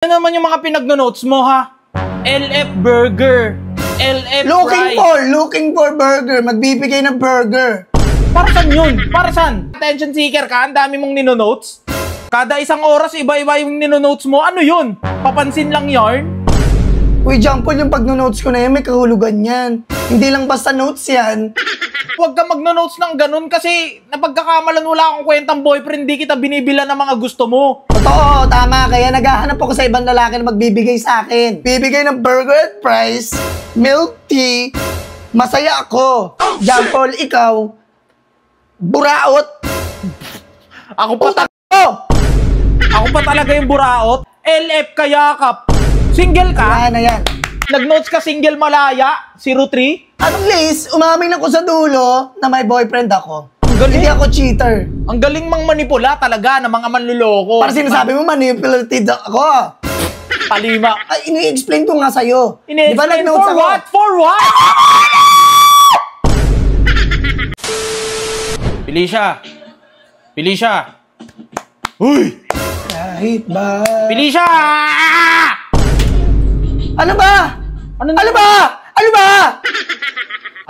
Ano naman yung mga pinagno-notes mo, ha? LF Burger, LF Looking for burger. Magbibigay ng burger. Para saan yun? Para saan? Attention seeker ka? Ang dami mong ninonotes? Kada isang oras, iba-iba yung ninonotes mo. Ano yun? Papansin lang yarn? Uy, Jampol, yung pagno-notes ko na yan, may kahulugan yan. Hindi lang basta notes yan. Huwag ka magno-notes ng ganun kasi napagkakamalan wala akong kwentang boyfriend, di kita binibila ng mga gusto mo. Totoo, tama. Kaya naghahanap ako sa ibang lalaki na magbibigay sa akin. Bibigay ng burger at fries, milk tea, masaya ako. Jampol, ikaw, buraot. Ako pa talaga yung buraot. LF kayakap. Single ka? Yan na yan. Nag-notes ka single malaya? 03? Anong Liz? Umamin ako sa dulo na may boyfriend ako. Galing. Hindi ako cheater. Ang galing mang manipula talaga ng mga manluloko. Para sinasabi mo manipulative ako. Palima. Ay, ini-explain ko nga sa'yo. Di ba Ini-explain nag-notes for ako? what? For what? Felicia. Uy! Kahit ba? Felicia! Ano ba?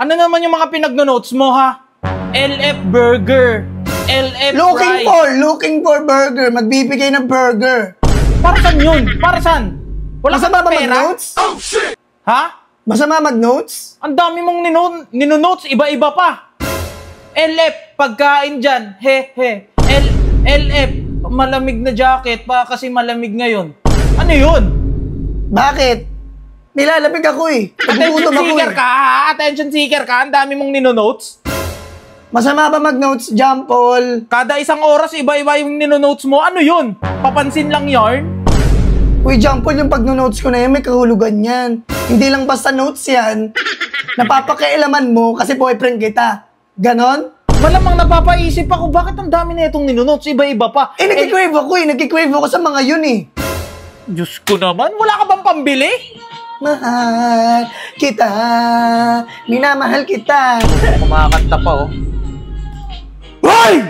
Ano naman yung mga pinagno-notes mo, ha? LF Burger, LF Looking for burger. Magbibigay ng burger. Para saan yun? Para saan? Wala Masama kang ba pera? mag-notes? Oh, shit! Ha? Masama mag-notes? Ang dami mong nino-notes, iba-iba pa. LF, pagkain dyan. LF, malamig na jacket pa kasi malamig ngayon. Ano yun? Bakit? Nilalamig ako eh. Attention Nagugutom ako seeker eh. ka, ha? Attention seeker ka. Ang dami mong nino-notes. Masama ba mag-notes, Jampol? Kada isang oras, iba-iba yung nino-notes mo. Ano yun? Papansin lang yarn? Uy, Jampol, yung pag-notes ko na yan, may kahulugan yan. Hindi lang basta notes yan. Napapakailaman mo kasi boyfriend kita. Ganon? Malamang napapaisip ako, bakit ang dami na itong nino-notes? Iba-iba pa. Nagkikrave ako eh. Nagkikrave ako sa mga yun eh. Diyos ko naman, wala ka bang pambili? Mahal kita. Minamahal kita. Kumakanta pa, oh. Hoy!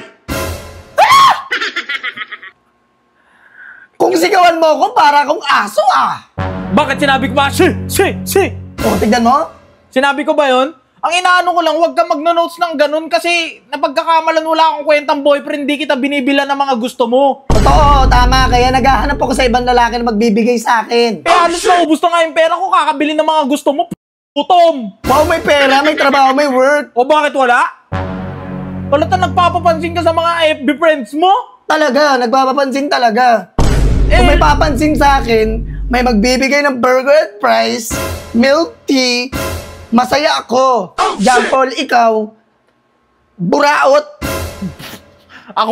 Kung sigawan mo ako, para akong aso ah. Bakit sinabi ko ba? Si! O, tignan mo. Sinabi ko ba yun? Ang inaano ko lang, huwag ka magno-notes ng ganun kasi napagkakamalan wala akong kwentang boyfriend, di kita binibila ng mga gusto mo. Totoo, tama. Kaya naghahanap ako sa ibang lalaki na magbibigay sa akin. Eh, halos naubos na nga yung pera ko, kakabili ng mga gusto mo, putom. Wow, may pera, may trabaho, may work. O bakit wala? Wala ta nagpapapansin ka sa mga FB friends mo? Talaga, nagpapapansin talaga. Kung may papansin sa akin, may magbibigay ng burger at fries, milk tea, masaya ako. Jampol, ikaw, buraot. Ako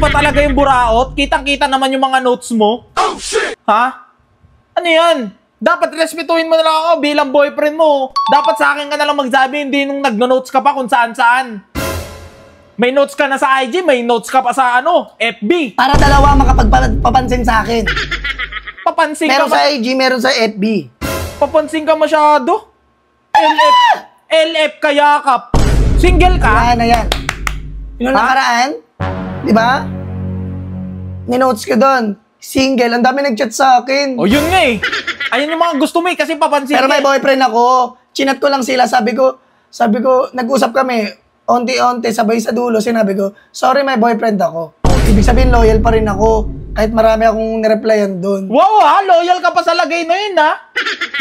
pa talaga yung buraot. Kitang-kita naman yung mga notes mo. Oh, shit! Ha? Ano yan? Dapat respetuhin mo na lang ako bilang boyfriend mo. Dapat sa akin ka na lang magsabi, hindi nung nagno-notes ka pa kung saan-saan. May notes ka na sa IG, may notes ka pa sa FB. Para dalawa makapagpapansin sa akin. Papansin meron ka sa IG, meron sa FB. Papansin ka masyado. LF kayakap. Single ka? Yan na yan. Yung nakaraan, di ba? Ninotes ko doon. Single, ang dami nag-chat sa akin. O yun nga eh. Ayun yung mga gusto mo eh, kasi papansin Pero may boyfriend ako. Chinat ko lang sila, sabi ko, nag-usap kami, onti-onti, sabay sa dulo, sinabi ko, sorry, may boyfriend ako. Ibig sabihin, loyal pa rin ako. Kahit marami akong nireplyan doon. Wow ha, loyal ka pa sa lagay na yun ha.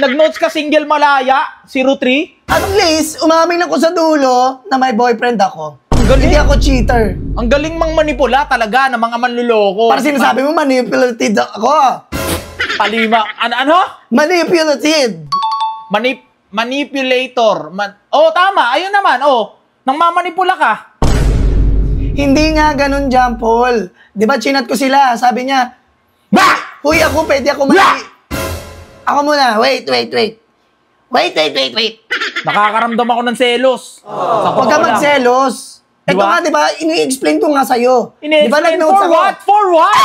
Nag-notes ka single malaya, 03? Anong Liz, umamin ako sa dulo na may boyfriend ako. Galing. Hindi ako cheater. Ang galing mang manipula talaga ng mga manluloko. Para sinasabi mo, manipulative ako. Palima. Ano? Manipulative. Manipulator. Tama. Ayun naman. Nang mamanipula ka. Hindi nga ganun, Jampol. Di ba, chinat ko sila. Sabi niya, huy, ako, pwede ako Ako muna. Wait. Nakakaramdam ako ng selos. Huwag ka magselos. Ito nga, di ba, ini-explain ko nga sa'yo. Di ba, nag-notes ako? For what?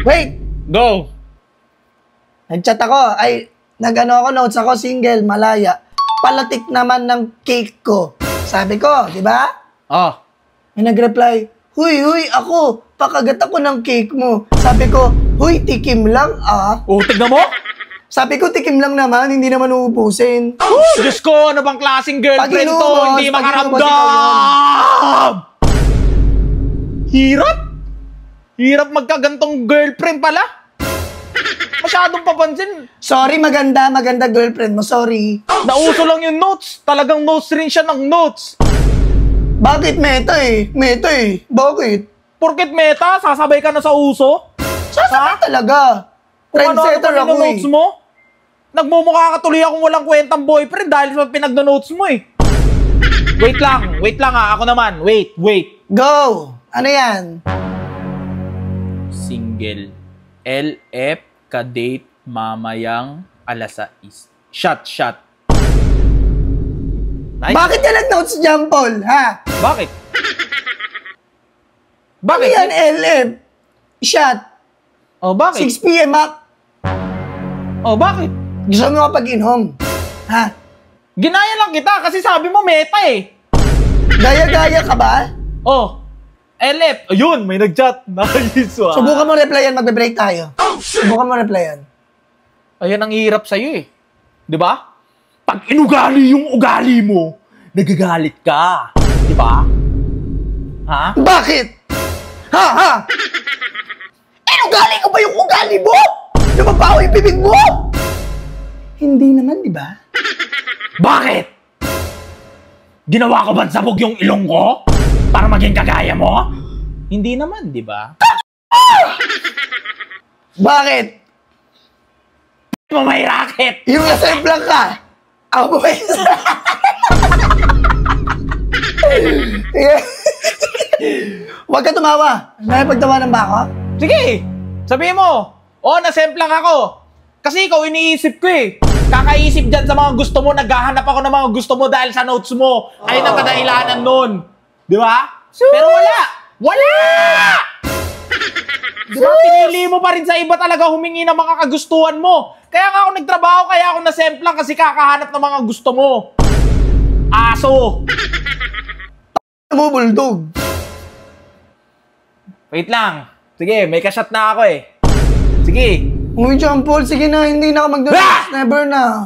Wait. Go. Nag-chat ako. Notes ako, single, malaya. Palatik naman ng cake ko. Sabi ko, di ba? Oh. May nag-reply, huy, ako, pakagat ako ng cake mo. Sabi ko, huy, tikim lang ah. Oh, tignan mo. Sabi ko, tikim lang naman, hindi naman uubusin. Diyos ko, ano bang klaseng girlfriend to? Pag-inubos, Hindi pag-inubos makaramdam! Hirap? Hirap magkagantong girlfriend pala? Masyadong papansin. Sorry, maganda girlfriend mo, sorry. Nauso lang yung notes. Talagang notes rin siya ng notes. Bakit meta eh? Bakit? Porket meta, sasabay ka na sa uso? Sasakit talaga. Kung Trendsetter ano-ano ako notes eh. mo? Nagmumukha ka tuloy akong walang kwentang boyfriend dahil sa pinagno-notes mo eh. Wait lang ha. Ako naman. Wait. Go! Ano yan? Single. LF ka-date mamayang alas 6. Shot. Nice. Bakit ka nag-notes dyan, Paul? Ha? Bakit? Ano yan, LF? Shot. Oh, bakit? 6 p.m. Oh, bakit? Gusto mo kapag-inom? Ha? Ginaya lang kita kasi sabi mo meta eh. Gaya-gaya ka ba? Oh, LF. Ayun, may nag-chat. Nice one. Subukan mo replyan, magbe-break tayo. Subukan mo replyan. Ayun ang hirap sa'yo eh. Di ba? Pag inugali yung ugali mo, nagagalit ka. Di ba? Ha? Bakit? Ha? Inugali ko ba yung ugali mo? Lumabaw yung bibig mo? Hindi naman, di ba? Bakit? Ginawa ko ba sabog yung ilong ko? Para maging kagaya mo? Hindi naman, di ba? Bakit? Mo may racket! Yung nasemplang ka, ako ba yun? Huwag ka tumawa. Nakipagtawanan ba ako? Sige! Sabihin mo, nasemplang ako. Kasi ikaw iniisip ko eh. Kakaisip dyan sa mga gusto mo, naghahanap ako ng mga gusto mo dahil sa notes mo. Ayun ang kadahilanan nun. Di ba? Pero wala! Di ba? Pinili mo pa rin sa iba talaga humingi ng mga kagustuhan mo. Kaya nga ako nagtrabaho, kaya ako nasemplang kasi kakahanap ng mga gusto mo. Aso! Mo, bulldog. Wait lang. Sige, may kasyat na ako eh. Sige. Uy, John Paul, sige na, hindi na ako mag-donate. Never na.